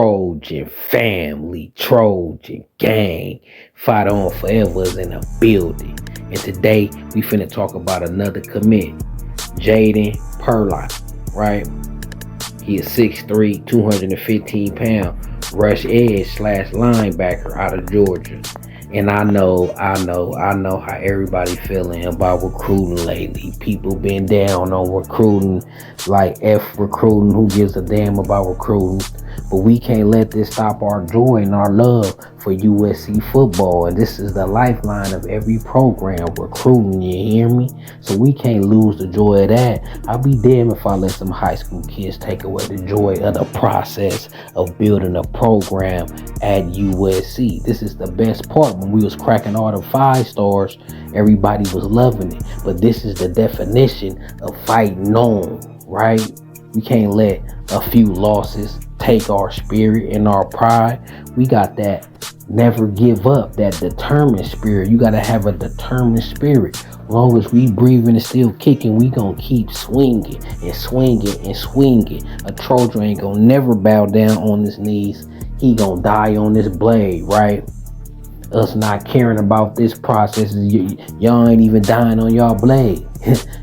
Trojan family, Trojan gang, fight on forever is in the building. And today we finna talk about another commit, Jaden Perlock, right? He is 6'3", 215 pound, rush edge / linebacker out of Georgia. And I know how everybody feeling about recruiting lately. People been down on recruiting, like F recruiting, who gives a damn about recruiting. But we can't let this stop our joy and our love for USC football. And this is the lifeline of every program, recruiting, you hear me? So we can't lose the joy of that. I'll be damned if I let some high school kids take away the joy of the process of building a program at USC. This is the best part. When we was cracking all the 5 stars, everybody was loving it. But this is the definition of fighting on, right? We can't let a few losses take our spirit and our pride. We got that never give up, that determined spirit. You got to have a determined spirit. As long as we breathing and still kicking, we gonna keep swinging and swinging and swinging. A Trojan ain't gonna never bow down on his knees. He gonna die on this blade, right? Us not caring about this process, y'all ain't even dying on y'all blade.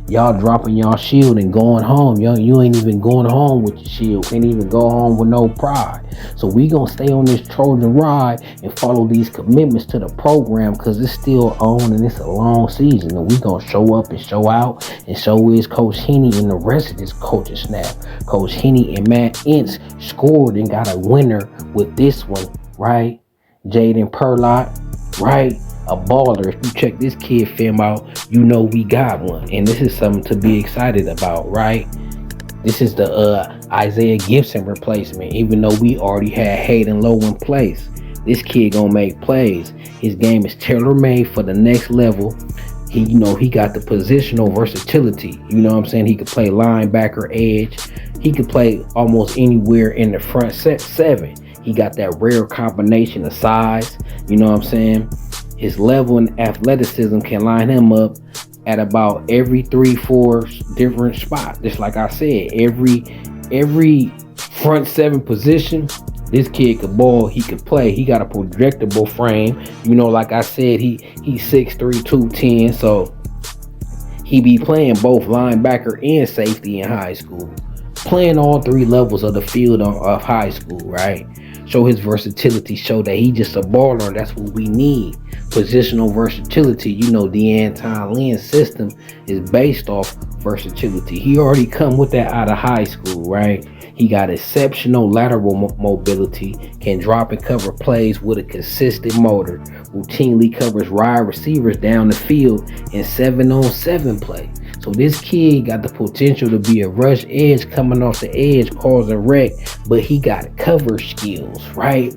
Y'all dropping y'all shield and going home. You ain't even going home with your shield. Can't even go home with no pride. So we gonna stay on this Trojan ride and follow these commitments to the program, because it's still on and it's a long season. And we gonna show up and show out and show his Coach Henny and the rest of this coaching staff. Coach Henny and Matt Ince scored and got a winner with this one, right? Jaden Perlock, right? A baller. If you check this kid film out, you know we got one. And this is something to be excited about, right? This is the Isaiah Gibson replacement. Even though we already had Hayden Lowe in place, this kid gonna make plays. His game is tailor-made for the next level. He got the positional versatility. You know what I'm saying? He could play linebacker, edge. He could play almost anywhere in the front 7. He got that rare combination of size. You know what I'm saying? His level and athleticism can line him up at about every 3-4 different spots. Just like I said, every front 7 position, this kid could ball, he could play. He got a projectable frame. Like I said, he's 6'3", 210. So he be playing both linebacker and safety in high school. Playing all 3 levels of the field of high school, right? Show his versatility, show that he just a baller. That's what we need. Positional versatility. The Anton Lynn system is based off versatility. He already come with that out of high school, right? He got exceptional lateral mobility, can drop and cover plays with a consistent motor, routinely covers wide receivers down the field in 7-on-7 play. So this kid got the potential to be a rush edge coming off the edge, causing wreck, but he got cover skills, right?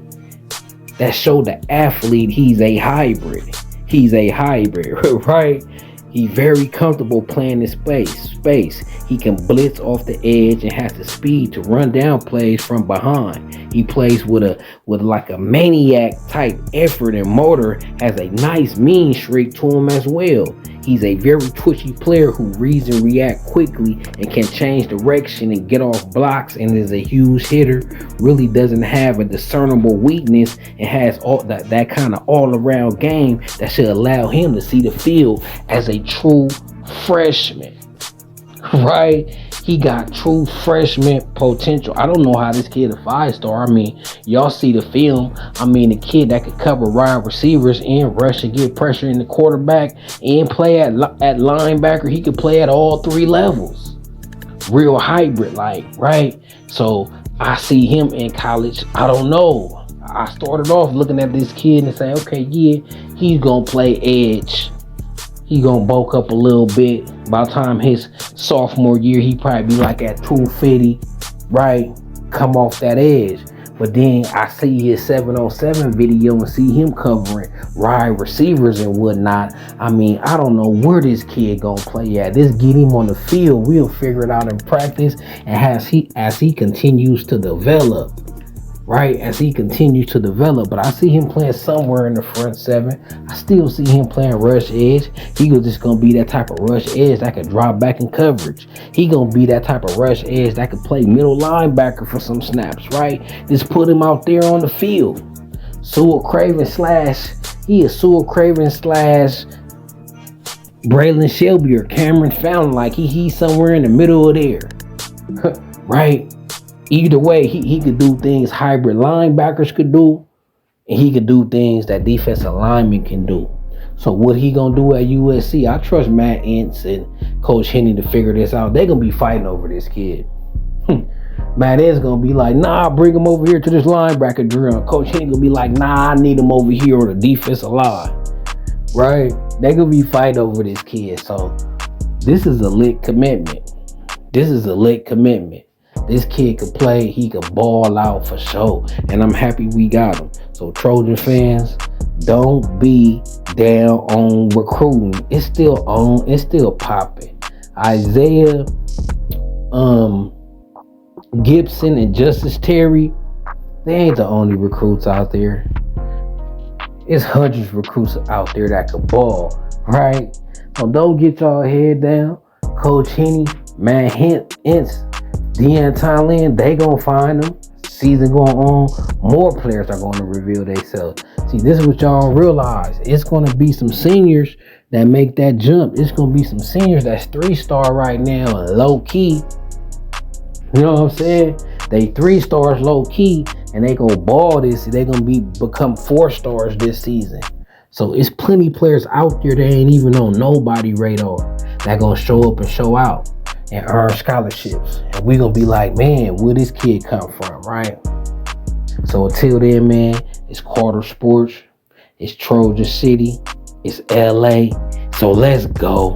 That show the athlete he's a hybrid. He's a hybrid, right? He's very comfortable playing in space. He can blitz off the edge and has the speed to run down plays from behind. He plays with like a maniac type effort and motor, has a nice mean streak to him as well. He's a very twitchy player who reads and reacts quickly and can change direction and get off blocks, and is a huge hitter. Really doesn't have a discernible weakness and has all that kind of all-around game that should allow him to see the field as a true freshman, right? He got true freshman potential. I don't know how this kid a 5-star. Y'all see the film. The kid that could cover wide receivers and rush and get pressure in the quarterback and play at linebacker. He could play at all 3 levels. Real hybrid, right? So I see him in college. I don't know. I started off looking at this kid and say, okay, yeah, he's gonna play edge. He gonna bulk up a little bit. By the time his sophomore year, he probably be like at 250, right? Come off that edge. But then I see his 7-on-7 video and see him covering wide receivers and whatnot. I don't know where this kid gonna play at. Just get him on the field. We'll figure it out in practice. And as he continues to develop, right, as he continues to develop. But I see him playing somewhere in the front seven. I still see him playing rush edge. He was just gonna be that type of rush edge that could drop back in coverage. He gonna be that type of rush edge that could play middle linebacker for some snaps, right? Just put him out there on the field. Sewell Craven slash, he is Sewell Craven slash Braylon Shelby or Cameron Fountain. Like he's somewhere in the middle of there. Right? Either way, he could do things hybrid linebackers could do, and he could do things that defensive linemen can do. So what he gonna do at USC? I trust Matt Entz and Coach Henry to figure this out. They're gonna be fighting over this kid. Matt Entz gonna be like, nah, bring him over here to this linebacker drill. Coach Henry gonna be like, nah, I need him over here on the defensive line. Right? They gonna be fighting over this kid. So this is a lit commitment. This kid could play. He could ball out for sure. And I'm happy we got him. So Trojan fans, don't be down on recruiting. It's still on. It's still popping. Isaiah Gibson and Justice Terry, they ain't the only recruits out there. It's hundreds of recruits out there that could ball, right? So don't get y'all head down. Coach Henny, Matt Entz, Deion Lynn, they gonna find them. Season going on, more players are going to reveal themselves. See, this is what y'all realize. It's going to be some seniors that make that jump. It's going to be some seniors that's 3-star right now and low key. You know what I'm saying? They 3 stars low key, and they gonna ball this. They gonna become 4 stars this season. So it's plenty players out there that ain't even on nobody radar that gonna show up and show out and earn scholarships. And we gonna be like, man, where this kid come from, right? So until then, man, it's Carter Sports, it's Trojan City, it's LA. So let's go.